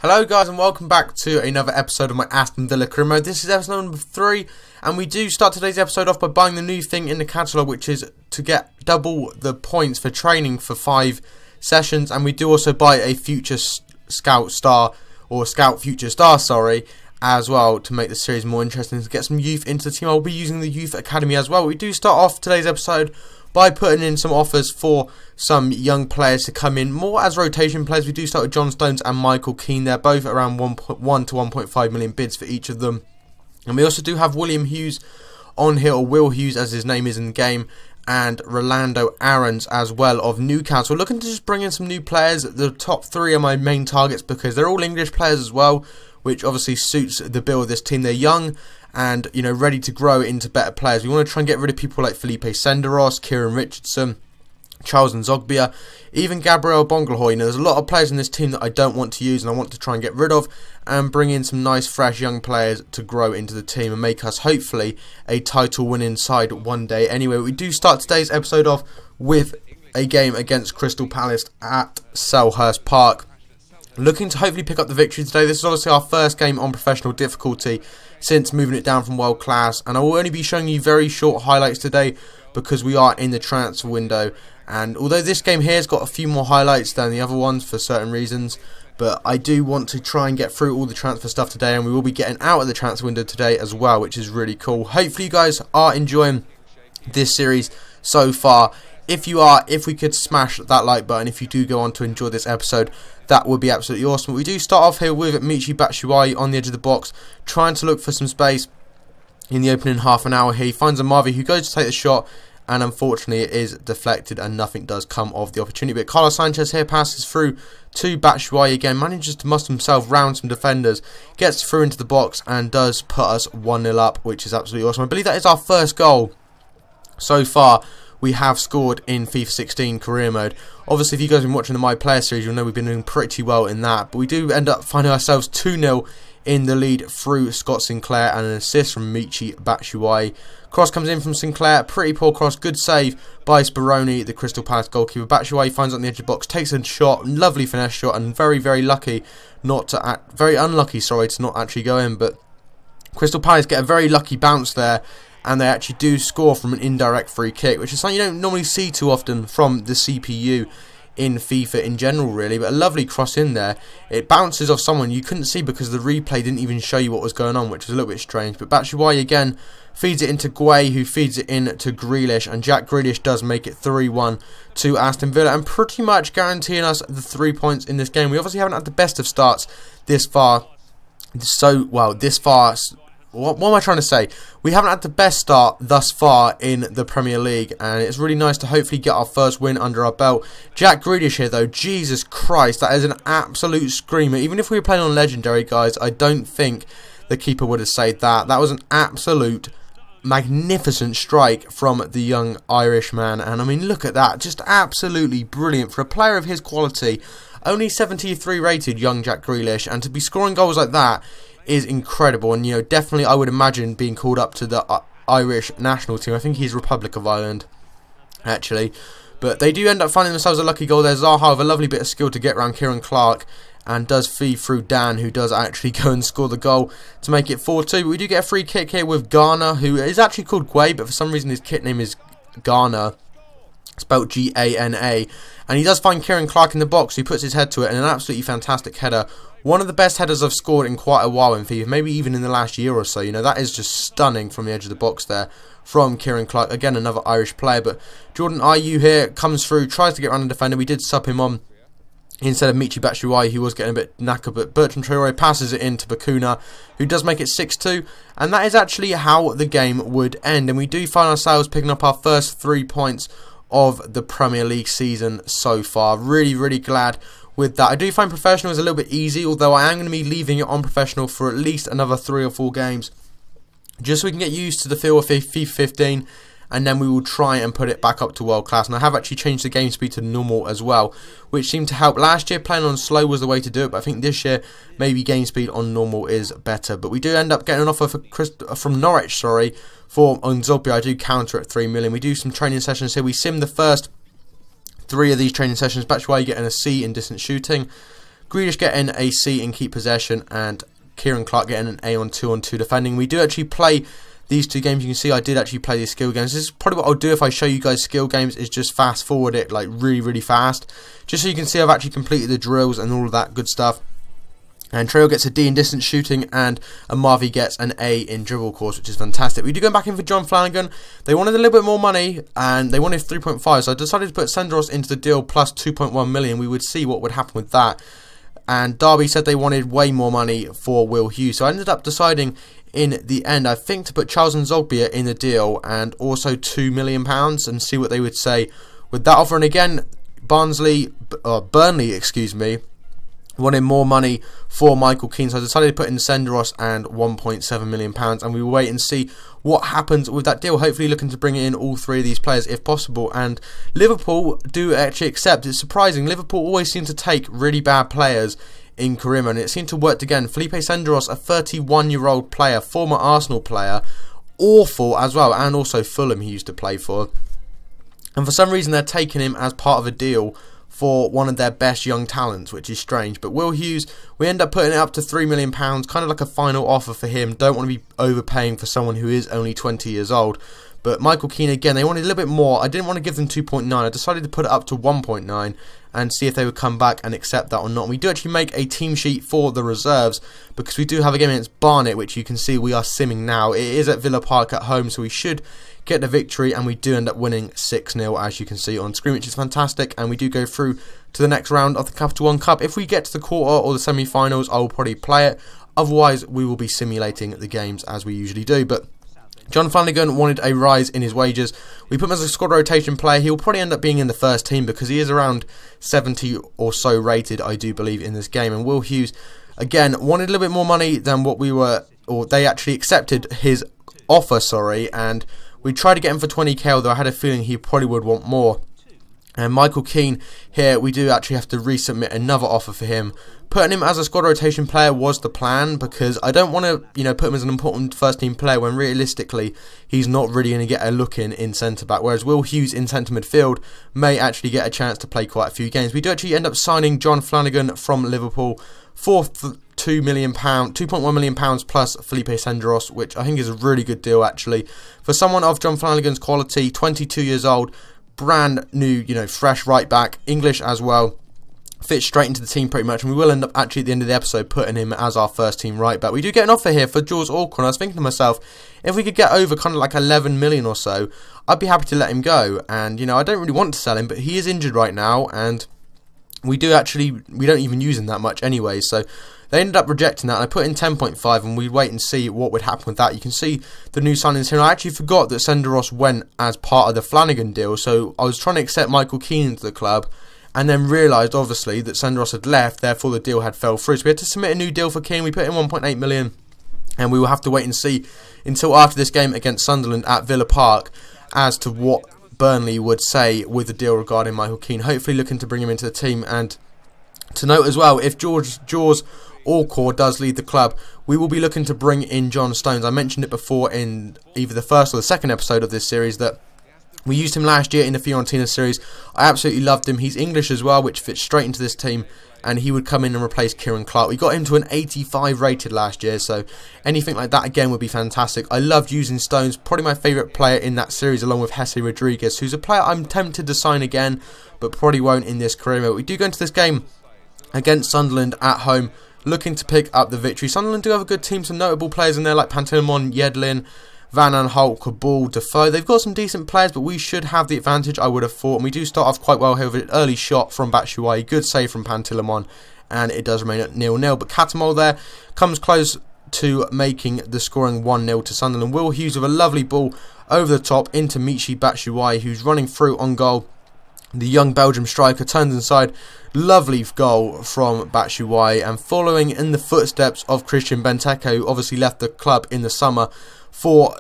Hello guys and welcome back to another episode of my Aston Villa career mode. This is episode number 3 and we do start today's episode off by buying the new thing in the catalogue, which is to get double the points for training for 5 sessions, and we do also buy a future scout star, or scout future star, sorry, as well, to make the series more interesting, to get some youth into the team. I'll be using the youth academy as well. We do start off today's episode by putting in some offers for some young players to come in, more as rotation players. We do start with John Stones and Michael Keane. They're both around 1 to 1.5 million bids for each of them. And we also do have William Hughes on here, or Will Hughes as his name is in the game, and Rolando Aarons as well of Newcastle. Looking to just bring in some new players. The top 3 are my main targets because they're all English players as well, which obviously suits the bill of this team. They're young and, you know, ready to grow into better players. We want to try and get rid of people like Felipe Senderos, Kieran Richardson, Charles Nzogbia, even Gabriel Bongelhoy. You know, there's a lot of players in this team that I don't want to use and I want to try and get rid of, and bring in some nice fresh young players to grow into the team and make us hopefully a title winning side one day. Anyway, we do start today's episode off with a game against Crystal Palace at Selhurst Park. Looking to hopefully pick up the victory today. This is obviously our first game on professional difficulty since moving it down from world class, and I will only be showing you very short highlights today because we are in the transfer window. And although this game here has got a few more highlights than the other ones for certain reasons, but I do want to try and get through all the transfer stuff today, and we will be getting out of the transfer window today as well, which is really cool. Hopefully you guys are enjoying this series so far. If you are, if we could smash that like button, if you do go on to enjoy this episode, that would be absolutely awesome. We do start off here with Michy Batshuayi on the edge of the box, trying to look for some space in the opening half an hour here. He finds Amavi, who goes to take the shot, and unfortunately it is deflected and nothing does come of the opportunity. But Carlos Sanchez here passes through to Batshuayi again, manages to muster himself round some defenders, gets through into the box and does put us 1-0 up, which is absolutely awesome. I believe that is our first goal so far we have scored in FIFA 16 career mode. Obviously, if you guys have been watching the My Player series, you'll know we've been doing pretty well in that. But we do end up finding ourselves 2-0 in the lead through Scott Sinclair and an assist from Michy Batshuayi. Cross comes in from Sinclair, pretty poor cross, good save by Speroni, the Crystal Palace goalkeeper. Batshuayi finds it on the edge of the box, takes a shot, lovely finesse shot, and very unlucky, sorry, to not actually go in. But Crystal Palace get a very lucky bounce there, and they actually do score from an indirect free kick, which is something you don't normally see too often from the CPU in FIFA in general, really. But a lovely cross in there. It bounces off someone you couldn't see because the replay didn't even show you what was going on, which was a little bit strange. But Batshuayi again feeds it into Gueye, who feeds it in to Grealish, and Jack Grealish does make it 3-1 to Aston Villa, and pretty much guaranteeing us the 3 points in this game. We obviously haven't had the best of starts this far. What am I trying to say? We haven't had the best start thus far in the Premier League, and it's really nice to hopefully get our first win under our belt. Jack Grealish here, though, Jesus Christ, that is an absolute screamer. Even if we were playing on Legendary, guys, I don't think the keeper would have saved that. That was an absolute magnificent strike from the young Irishman, and I mean, look at that, just absolutely brilliant for a player of his quality. Only 73 rated, young Jack Grealish, and to be scoring goals like that is incredible. And, you know, definitely I would imagine being called up to the Irish national team. I think he's Republic of Ireland, actually. But they do end up finding themselves a lucky goal there. Zaha with a lovely bit of skill to get around Kieran Clark, and does feed through Dan, who does actually go and score the goal to make it 4-2. But we do get a free kick here with Garner, who is actually called Gueye, but for some reason his kit name is Garner, spelled G-A-N-A. And he does find Kieran Clark in the box, who puts his head to it, and an absolutely fantastic header. One of the best headers I've scored in quite a while in FIFA, maybe even in the last year or so. You know, that is just stunning from the edge of the box there from Kieran Clark. Again, another Irish player, but Jordan Ayew here comes through, tries to get around the defender. We did sub him on instead of Michy Batshuayi, who was getting a bit knackered, but Bertrand Traore passes it in to Bakuna, who does make it 6-2, and that is actually how the game would end. And we do find ourselves picking up our first 3 points of the Premier League season so far. Really glad with that. I do find professional is a little bit easy, although I am going to be leaving it on professional for at least another 3 or 4 games, just so we can get used to the feel of FIFA 15, and then we will try and put it back up to world class. And I have actually changed the game speed to normal as well, which seemed to help. Last year playing on slow was the way to do it, but I think this year maybe game speed on normal is better. But we do end up getting an offer from Norwich, for Nzogbia. I do counter at 3 million. We do some training sessions here. We sim the first 3 of these training sessions. Batshuayi getting a C in distance shooting. Grealish getting a C in keep possession, and Kieran Clark getting an A on 2-on-2 defending. We do actually play these two games. You can see I did actually play these skill games. This is probably what I'll do if I show you guys skill games, is just fast forward it like really fast, just so you can see I've actually completed the drills and all of that good stuff. And Trail gets a D in distance shooting, and Marvi gets an A in dribble course, which is fantastic. We do go back in for John Flanagan. They wanted a little bit more money, and they wanted 3.5, so I decided to put Senderos into the deal plus 2.1 million. We would see what would happen with that. And Derby said they wanted way more money for Will Hughes, so I ended up deciding in the end, I think, to put Charles and Zogbia in the deal, and also £2 million, and see what they would say with that offer. And again, Burnley, excuse me, wanted more money for Michael Keane, so I decided to put in Senderos and £1.7 million, and we will wait and see what happens with that deal. Hopefully looking to bring in all three of these players if possible, and Liverpool do actually accept. It's surprising, Liverpool always seem to take really bad players in Karima, and it seemed to work again. Felipe Senderos, a 31-year-old player, former Arsenal player, awful as well, and also Fulham he used to play for, and for some reason they're taking him as part of a deal for one of their best young talents, which is strange. But Will Hughes, we end up putting it up to £3 million, kind of like a final offer for him. Don't want to be overpaying for someone who is only 20 years old. But Michael Keane, again, they wanted a little bit more. I didn't want to give them 2.9. I decided to put it up to 1.9 and see if they would come back and accept that or not. And we do actually make a team sheet for the reserves, because we do have a game against Barnet, which you can see we are simming now. It is at Villa Park at home, so we should get the victory, and we do end up winning 6-0, as you can see on screen, which is fantastic. And we do go through to the next round of the Capital One Cup. If we get to the quarter or the semi-finals, I will probably play it. Otherwise, we will be simulating the games as we usually do. But John Flanagan wanted a rise in his wages. We put him as a squad rotation player. He'll probably end up being in the first team, because he is around 70 or so rated, I do believe, in this game. And Will Hughes, again, wanted a little bit more money than what we were, or they actually accepted his offer, sorry, and we tried to get him for 20k, although I had a feeling he probably would want more. And Michael Keane here, we do actually have to resubmit another offer for him. Putting him as a squad rotation player was the plan, because I don't want to, put him as an important first team player when realistically he's not really going to get a look in centre back. Whereas Will Hughes in centre midfield may actually get a chance to play quite a few games. We do actually end up signing John Flanagan from Liverpool for £2.1 million plus Felipe Senderos, which I think is a really good deal actually for someone of John Flanagan's quality. 22 years old, brand new, fresh right back, English as well, fits straight into the team pretty much, and we will end up actually at the end of the episode putting him as our first team right back. We do get an offer here for Jules Alcorn. I was thinking to myself, if we could get over kind of like 11 million or so, I'd be happy to let him go. And I don't really want to sell him, but he is injured right now, and we don't even use him that much anyway, so they ended up rejecting that. I put in 10.5, and we'd wait and see what would happen with that. You can see the new signings here, and I actually forgot that Senderos went as part of the Flanagan deal, so I was trying to accept Michael Keane into the club, and then realised obviously that Senderos had left, therefore the deal had fell through. So we had to submit a new deal for Keane. We put in 1.8 million, and we will have to wait and see until after this game against Sunderland at Villa Park as to what Burnley would say with the deal regarding Michael Keane. Hopefully looking to bring him into the team. And to note as well, if Jaws Alcor does leave the club, we will be looking to bring in John Stones. I mentioned it before in either the first or the second episode of this series that we used him last year in the Fiorentina series. I absolutely loved him. He's English as well, which fits straight into this team, and he would come in and replace Kieran Clark. We got him to an 85 rated last year, so anything like that again would be fantastic. I loved using Stones, probably my favourite player in that series, along with Jesse Rodriguez, who's a player I'm tempted to sign again, but probably won't in this career. But we do go into this game against Sunderland at home, looking to pick up the victory. Sunderland do have a good team, some notable players in there like Pantilimon, Yedlin, Van Aanholt, Kabul, Defoe. They've got some decent players, but we should have the advantage, I would have thought. And we do start off quite well here with an early shot from Batshuayi. Good save from Pantilimon, and it does remain at 0-0. But Catamol there comes close to making the scoring 1-0 to Sunderland. Will Hughes with a lovely ball over the top into Michy Batshuayi, who's running through on goal. The young Belgium striker turns inside. Lovely goal from Batshuayi, and following in the footsteps of Christian Benteke, who obviously left the club in the summer for,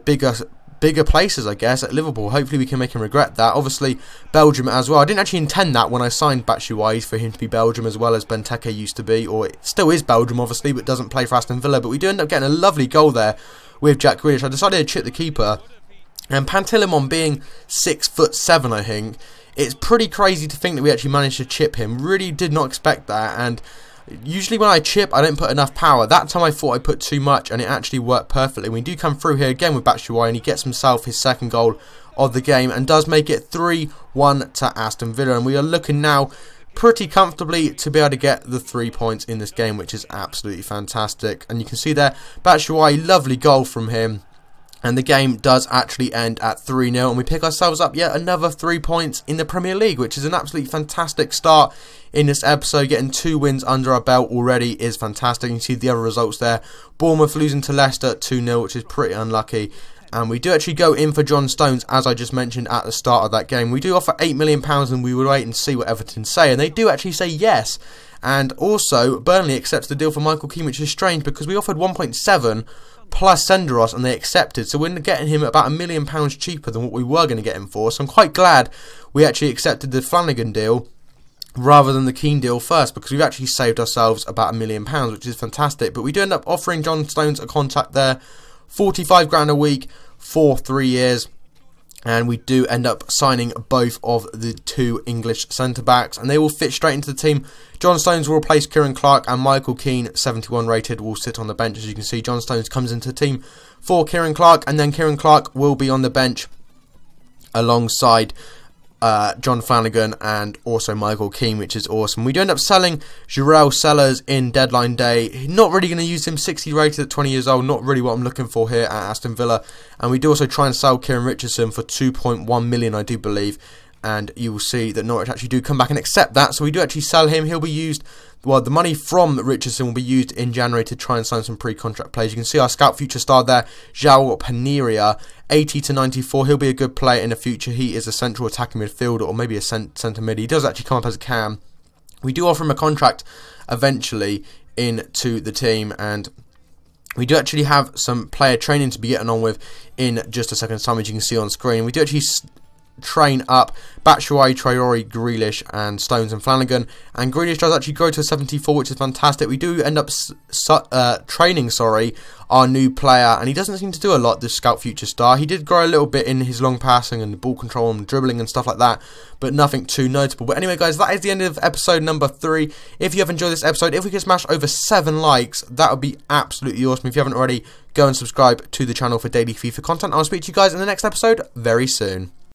bigger places, I guess, at Liverpool. Hopefully we can make him regret that. Obviously, Belgium as well. I didn't actually intend that when I signed Batshuayi for him to be Belgium as well as Benteke used to be, or it still is Belgium, obviously, but doesn't play for Aston Villa. But we do end up getting a lovely goal there with Jack Grealish. I decided to chip the keeper, and Pantilimon being 6'7", I think, it's pretty crazy to think that we actually managed to chip him. Really did not expect that, and usually when I chip, I don't put enough power. That time I thought I put too much, and it actually worked perfectly. We do come through here again with Batshuayi, and he gets himself his second goal of the game, and does make it 3-1 to Aston Villa. And we are looking now pretty comfortably to be able to get the 3 points in this game, which is absolutely fantastic. And you can see there, Batshuayi, lovely goal from him. And the game does actually end at 3-0, and we pick ourselves up yet another 3 points in the Premier League, which is an absolutely fantastic start in this episode. Getting 2 wins under our belt already is fantastic. You can see the other results there. Bournemouth losing to Leicester 2-0, which is pretty unlucky. And we do actually go in for John Stones, as I just mentioned at the start of that game. We do offer £8 million, and we will wait and see what Everton say. And they do actually say yes. And also, Burnley accepts the deal for Michael Keane, which is strange because we offered 1.7 plus Senderos, and they accepted. So we're getting him about £1 million cheaper than what we were going to get him for. So I'm quite glad we actually accepted the Flanagan deal rather than the Keane deal first, because we've actually saved ourselves about £1 million, which is fantastic. But we do end up offering John Stones a contract there, 45 grand a week for 3 years. And we do end up signing both of the 2 English centre-backs, and they will fit straight into the team. John Stones will replace Kieran Clark, and Michael Keane, 71 rated, will sit on the bench. As you can see, John Stones comes into the team for Kieran Clark, and then Kieran Clark will be on the bench alongside John Flanagan and also Michael Keane, which is awesome. We do end up selling Jarrell Sellers in deadline day. Not really going to use him, 60 rated at 20 years old. Not really what I'm looking for here at Aston Villa. And we do also try and sell Kieran Richardson for 2.1 million, I do believe. And you will see that Norwich actually do come back and accept that. So we do actually sell him. He'll be used, well, the money from Richardson will be used in January to try and sign some pre-contract players. You can see our scout future star there, João Paneria, 80 to 94. He'll be a good player in the future. He is a central attacking midfielder, or maybe a centre mid. He does actually come up as a cam. We do offer him a contract eventually into the team, and we do actually have some player training to be getting on with in just a second's time, as you can see on screen. We do actually train up Batshuayi, Traore, Grealish and Stones and Flanagan, and Grealish does actually grow to a 74, which is fantastic. We do end up training our new player, and he doesn't seem to do a lot, this scout future star. He did grow a little bit in his long passing and ball control and dribbling and stuff like that, but nothing too notable. But anyway guys, that is the end of episode number 3. If you have enjoyed this episode, if we could smash over 7 likes, that would be absolutely awesome. If you haven't already, go and subscribe to the channel for daily FIFA content. I'll speak to you guys in the next episode very soon.